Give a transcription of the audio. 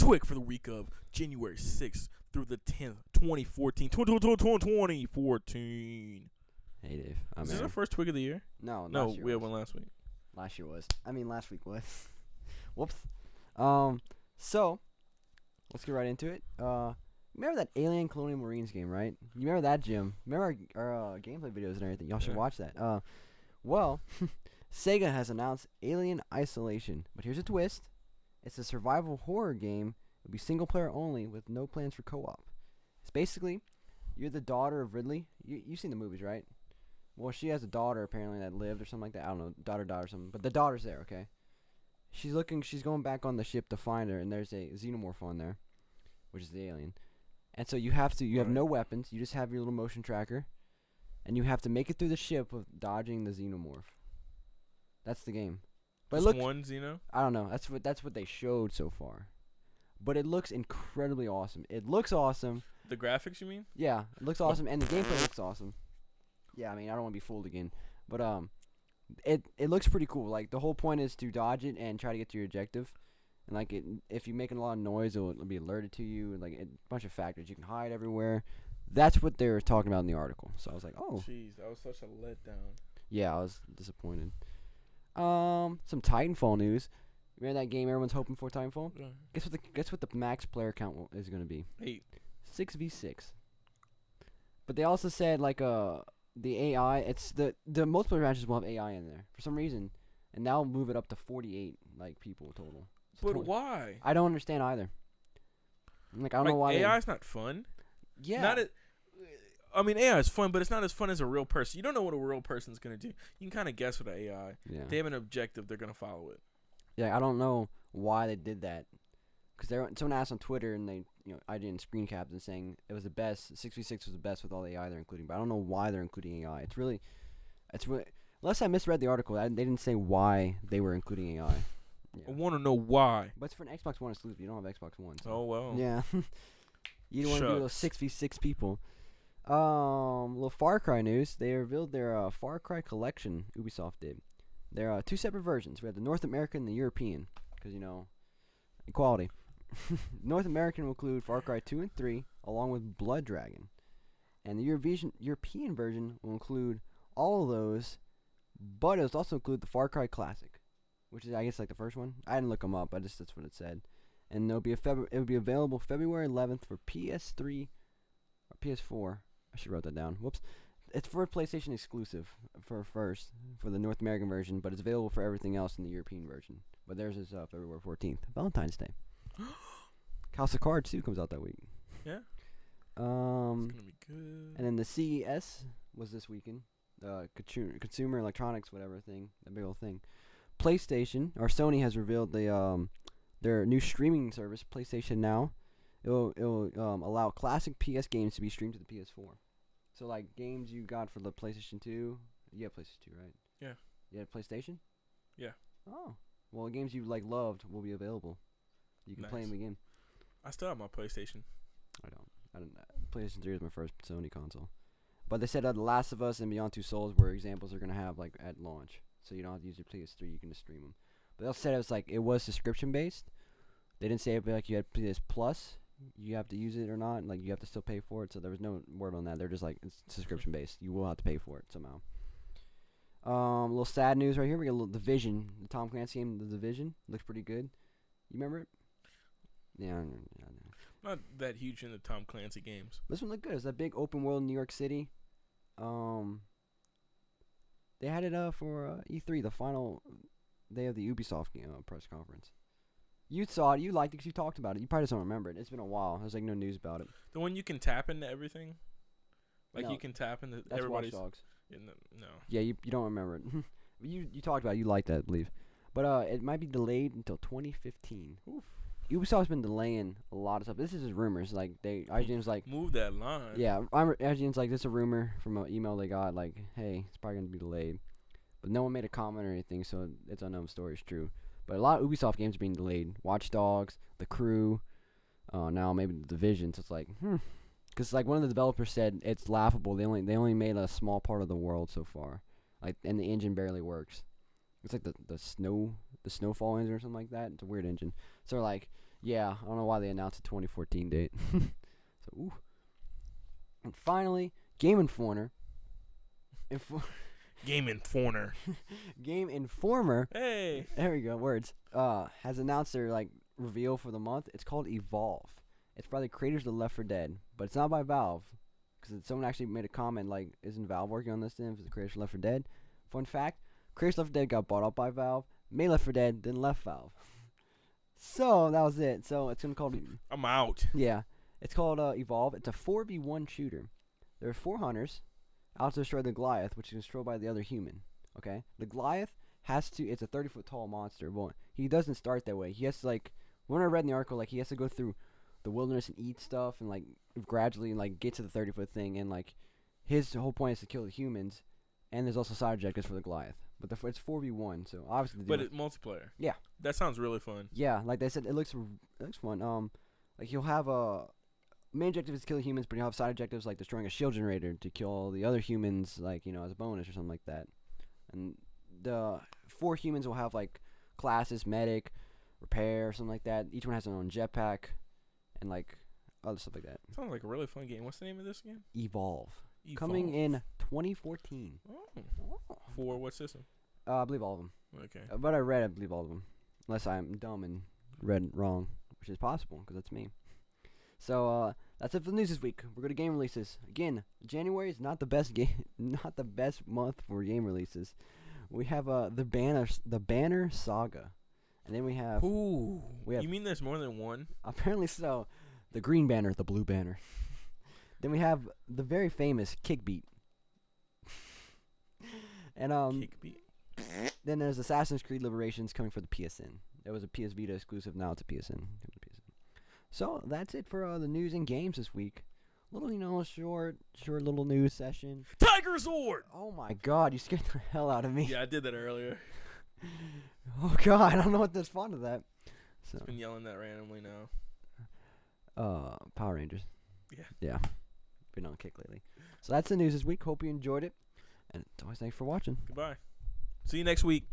quick for the week of January 6th through the 10th, 2014. 2014. Hey, Dave. Is this our first tweak of the year? No, No, we had one last week. Last week was. Whoops. So, let's get right into it. Remember that Alien Colonial Marines game, right? You remember that, Jim? Remember our gameplay videos and everything? Y'all should watch that. Well, Sega has announced Alien Isolation, but here's a twist. It's a survival horror game. It'll be single player only with no plans for co-op. It's basically, you're the daughter of Ridley. You've seen the movies, right? Well, she has a daughter apparently that lived or something like that. I don't know, daughter or something. But the daughter's there, okay? She's going back on the ship to find her, and there's a xenomorph on there, which is the alien. And so you have no weapons. You just have your little motion tracker, and you have to make it through the ship with dodging the xenomorph. That's the game. But Just one Xeno? I don't know. That's what they showed so far. But it looks incredibly awesome. It looks awesome. The graphics, you mean? Yeah, it looks awesome, and the gameplay looks awesome. Yeah, I mean, I don't want to be fooled again, but it looks pretty cool. Like, the whole point is to dodge it and try to get to your objective. And like, if you're making a lot of noise, it'll be alerted to you. And like a bunch of factors, you can hide everywhere. That's what they were talking about in the article. So I was like, oh, jeez, that was such a letdown. Yeah, I was disappointed. Some Titanfall news. Remember that game everyone's hoping for, Titanfall? Yeah. Guess what the max player count is going to be? 8. 6v6. But they also said like the AI, it's the multiplayer matches will have AI in there for some reason, and that'll move it up to 48 like people total. But why? I don't understand either. Like, I don't know why AI's not fun. Yeah. I mean, AI is fun, but it's not as fun as a real person. You don't know what a real person's gonna do. You can kind of guess with an AI. Yeah. They have an objective. They're gonna follow it. Yeah, I don't know why they did that. Because someone asked on Twitter, and they, IGN screen capped and saying it was the best. 6v6 was the best with all the AI they're including, but I don't know why they're including AI. It's really, unless I misread the article, they didn't say why they were including AI. Yeah. I want to know why. But it's for an Xbox One exclusive. You don't have Xbox One. So. Oh well. Yeah. You don't want to do those 6v6 people. Little Far Cry news. They revealed their Far Cry collection. Ubisoft did. There are two separate versions. We have the North American and the European, because equality. North American will include Far Cry 2 and 3, along with Blood Dragon. And the European version will include all of those, but it will also include the Far Cry Classic, which is, I guess, like the first one. I didn't look them up, that's what it said. And it will be available February 11th for PS3 or PS4. I should write that down. Whoops. It's for PlayStation exclusive for the North American version, but it's available for everything else in the European version. But theirs is February 14th, Valentine's Day. House of Cards 2 comes out that week. Yeah. It's gonna be good. And then the CES was this weekend. Consumer Electronics, whatever thing, that big old thing. PlayStation or Sony has revealed their new streaming service, PlayStation Now. It'll allow classic PS games to be streamed to the PS4. So like games you got for the PlayStation 2, you have PlayStation 2, right? Yeah. You had PlayStation? Yeah. Oh. Well, the games you loved will be available. You can play them again. I still have my PlayStation. I don't. PlayStation 3 is my first Sony console. But they said The Last of Us and Beyond Two Souls were examples they're going to have like at launch. So you don't have to use your PS3, you can just stream them. But they said it was subscription based. They didn't say like you had PS Plus, you have to use it or not, like you have to still pay for it. So there was no word on that. They're just like, it's subscription based. You will have to pay for it somehow. A little sad news right here. We got a little Division, the Tom Clancy game, The Division. Looks pretty good. You remember it? Yeah. Not that huge into Tom Clancy games. This one looked good. It's that big open world in New York City. They had it for E3, the final day of the Ubisoft press conference. You saw it. You liked it because you talked about it. You probably just don't remember it. It's been a while. There's like no news about it. The one you can tap into everything? Like No, you can tap into that's everybody's... Watch Dogs. No. Yeah, you don't remember it. you talked about it. You liked that, I believe. But it might be delayed until 2015. Oof. Ubisoft's been delaying a lot of stuff. This is just rumors. Like IGN's like, move that line. yeah, IGN's like, this is a rumor from an email they got. Like, hey, it's probably gonna be delayed. But no one made a comment or anything, so it's unknown story is true. But a lot of Ubisoft games are being delayed. Watch Dogs, The Crew, now maybe The Division. So it's like, because like one of the developers said it's laughable. They only made a small part of the world so far, like, and the engine barely works. It's like the Snowfall engine or something like that. It's a weird engine. So they're like, yeah, I don't know why they announced a 2014 date. So ooh. And finally, Game Informer. Game Informer. Game Informer. Hey. There we go. Words. Has announced their like reveal for the month. It's called Evolve. It's by the creators of Left 4 Dead, but it's not by Valve, because someone actually made a comment like, "Isn't Valve working on this then? If it's the creators of Left 4 Dead?" Fun fact: creators of Left 4 Dead got bought up by Valve, made Left 4 Dead, then left Valve. So that was it. So it's gonna called I'm out. yeah. It's called Evolve. It's a 4v1 shooter. There are 4 hunters out to destroy the Goliath, which is controlled by the other human. Okay? The Goliath it's a 30-foot tall monster. Well, he doesn't start that way. He has to, like, when I read in the article, like, he has to go through the wilderness and eat stuff and, like, gradually, like, get to the 30-foot thing. And, like, his whole point is to kill the humans. And there's also side objectives for the Goliath. But it's 4v1, so obviously. But it's multiplayer. Yeah. That sounds really fun. Yeah, like they said, it looks fun. Like, you'll have a main objective is to kill humans, but you'll have side objectives like destroying a shield generator to kill all the other humans, like, you know, as a bonus or something like that. And the 4 humans will have like classes, medic, repair, something like that. Each one has their own jetpack, and like other stuff like that. Sounds like a really fun game. What's the name of this game? Evolve. Coming in 2014. Oh. For what system? I believe all of them. Okay. But I believe all of them, unless I'm dumb and read wrong, which is possible because that's me. So that's it for the news this week. We're going to game releases. Again, January is not the best not the best month for game releases. We have the Banner Saga, and then we have Ooh. we have You mean there's more than one? apparently so, the Green Banner, the Blue Banner. Then we have the very famous Kickbeat, and Kickbeat. then there's Assassin's Creed Liberations coming for the PSN. It was a PS Vita exclusive. Now it's a PSN. So that's it for the news and games this week. Little, short little news session. Tiger Zord! Oh my God, you scared the hell out of me. Yeah, I did that earlier. Oh God, I don't know what there's fun to that. So, I've been yelling that randomly now. Power Rangers. Yeah. Yeah. Been on kick lately. So that's the news this week. Hope you enjoyed it. And always thanks for watching. Goodbye. See you next week.